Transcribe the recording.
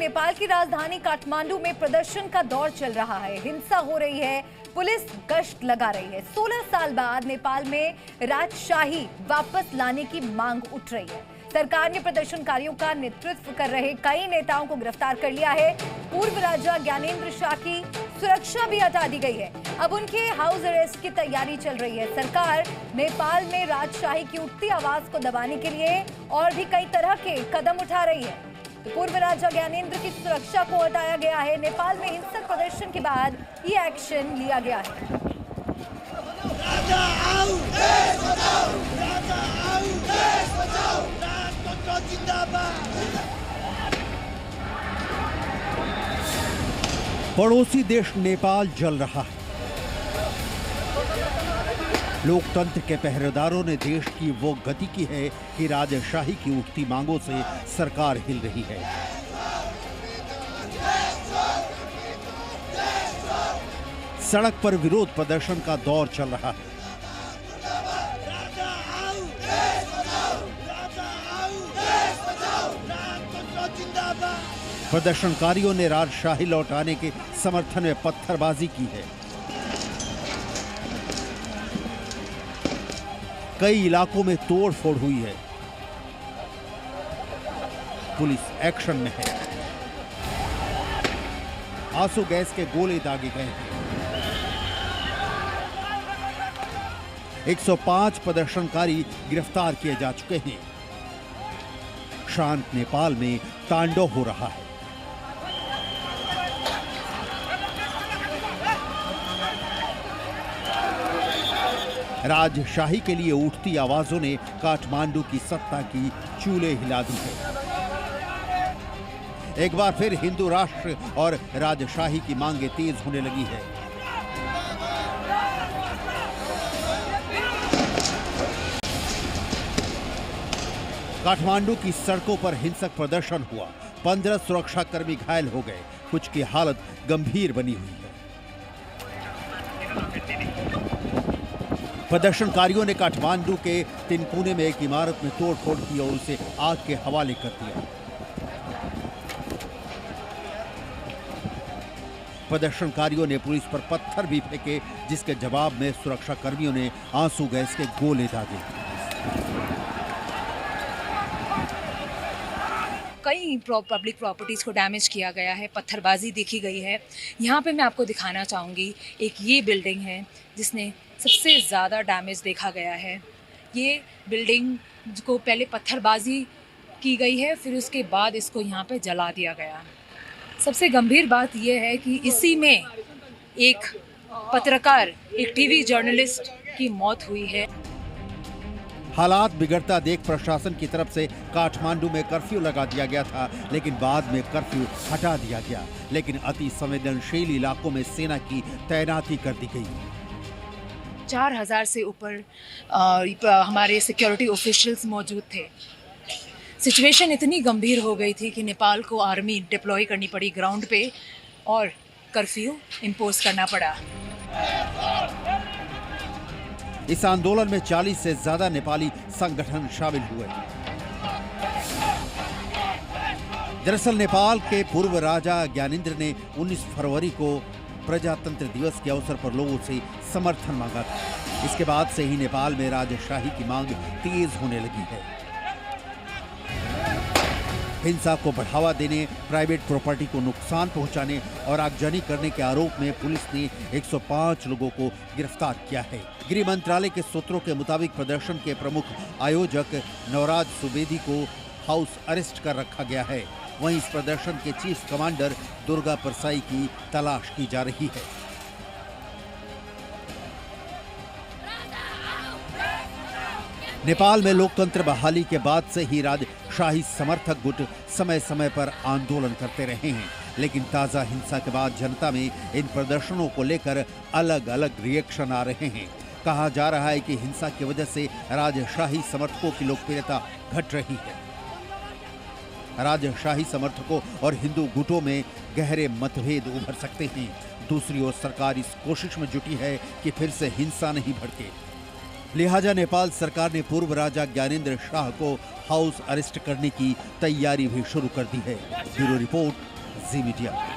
नेपाल की राजधानी काठमांडू में प्रदर्शन का दौर चल रहा है। हिंसा हो रही है, पुलिस गश्त लगा रही है। 16 साल बाद नेपाल में राजशाही वापस लाने की मांग उठ रही है। सरकार ने प्रदर्शनकारियों का नेतृत्व कर रहे कई नेताओं को गिरफ्तार कर लिया है। पूर्व राजा ज्ञानेंद्र शाह की सुरक्षा भी हटा दी गई है। अब उनके हाउस अरेस्ट की तैयारी चल रही है। सरकार नेपाल में राजशाही की उठती आवाज को दबाने के लिए और भी कई तरह के कदम उठा रही है। तो पूर्व राजा ज्ञानेंद्र की सुरक्षा को हटाया गया है। नेपाल में हिंसक प्रदर्शन के बाद ये एक्शन लिया गया है। राजा आओ, देश बचाओ, राजा आओ, देश बचाओ, राजतंत्र जिंदाबाद। पड़ोसी देश नेपाल जल रहा है। लोकतंत्र के पहरेदारों ने देश की वो गति की है कि राजशाही की उठती मांगों से सरकार हिल रही है। सड़क पर विरोध प्रदर्शन का दौर चल रहा है। प्रदर्शनकारियों ने राजशाही लौटाने के समर्थन में पत्थरबाजी की है। कई इलाकों में तोड़फोड़ हुई है। पुलिस एक्शन में है। आंसू गैस के गोले दागे गए हैं। 105 प्रदर्शनकारी गिरफ्तार किए जा चुके हैं। शांत नेपाल में तांडव हो रहा है। राजशाही के लिए उठती आवाजों ने काठमांडू की सत्ता की चूल्हे हिला दी है। एक बार फिर हिंदू राष्ट्र और राजशाही की मांगे तेज होने लगी है। काठमांडू की सड़कों पर हिंसक प्रदर्शन हुआ। 15 सुरक्षाकर्मी घायल हो गए। कुछ की हालत गंभीर बनी हुई है। प्रदर्शनकारियों ने काठमांडू के तिनकुने में एक इमारत में तोड़फोड़ की और उसे आग के हवाले कर दिया। प्रदर्शनकारियों ने पुलिस पर पत्थर भी फेंके, जिसके जवाब में सुरक्षाकर्मियों ने आंसू गैस के गोले दागे। कई पब्लिक प्रॉपर्टीज को डैमेज किया गया है, पत्थरबाजी देखी गई है। यहाँ पे मैं आपको दिखाना चाहूँगी, एक ये बिल्डिंग है जिसने सबसे ज़्यादा डैमेज देखा गया है। ये बिल्डिंग को पहले पत्थरबाजी की गई है, फिर उसके बाद इसको यहाँ पे जला दिया गया। सबसे गंभीर बात यह है कि इसी में एक पत्रकार, एक टीवी जर्नलिस्ट की मौत हुई है। हालात बिगड़ता देख प्रशासन की तरफ से काठमांडू में कर्फ्यू लगा दिया गया था, लेकिन बाद में कर्फ्यू हटा दिया गया। लेकिन अति संवेदनशील इलाकों में सेना की तैनाती कर दी गई। 4000 से ऊपर हमारे सिक्योरिटी ऑफिशियल्स मौजूद थे। सिचुएशन इतनी गंभीर हो गई थी कि नेपाल को आर्मी डिप्लॉय करनी पड़ी ग्राउंड पे और कर्फ्यू इम्पोज करना पड़ा। इस आंदोलन में 40 से ज्यादा नेपाली संगठन शामिल हुए। दरअसल नेपाल के पूर्व राजा ज्ञानेंद्र ने 19 फरवरी को प्रजातंत्र दिवस के अवसर पर लोगों से समर्थन मांगा था। इसके बाद से ही नेपाल में राजशाही की मांग तेज होने लगी है। हिंसा को बढ़ावा देने, प्राइवेट प्रॉपर्टी को नुकसान पहुंचाने और आगजनी करने के आरोप में पुलिस ने 105 लोगों को गिरफ्तार किया है। गृह मंत्रालय के सूत्रों के मुताबिक प्रदर्शन के प्रमुख आयोजक नवराज सुवेदी को हाउस अरेस्ट कर रखा गया है। वहीं इस प्रदर्शन के चीफ कमांडर दुर्गा परसाई की तलाश की जा रही है। नेपाल में लोकतंत्र बहाली के बाद से ही राजशाही समर्थक गुट समय समय पर आंदोलन करते रहे हैं, लेकिन ताजा हिंसा के बाद जनता में इन प्रदर्शनों को लेकर अलग अलग रिएक्शन आ रहे हैं। कहा जा रहा है कि हिंसा की वजह से राजशाही समर्थकों की लोकप्रियता घट रही है। राजशाही समर्थकों और हिंदू गुटों में गहरे मतभेद उभर सकते हैं। दूसरी ओर सरकार इस कोशिश में जुटी है कि फिर से हिंसा नहीं भड़के। लिहाजा नेपाल सरकार ने पूर्व राजा ज्ञानेंद्र शाह को हाउस अरेस्ट करने की तैयारी भी शुरू कर दी है। ब्यूरो रिपोर्ट, जी मीडिया।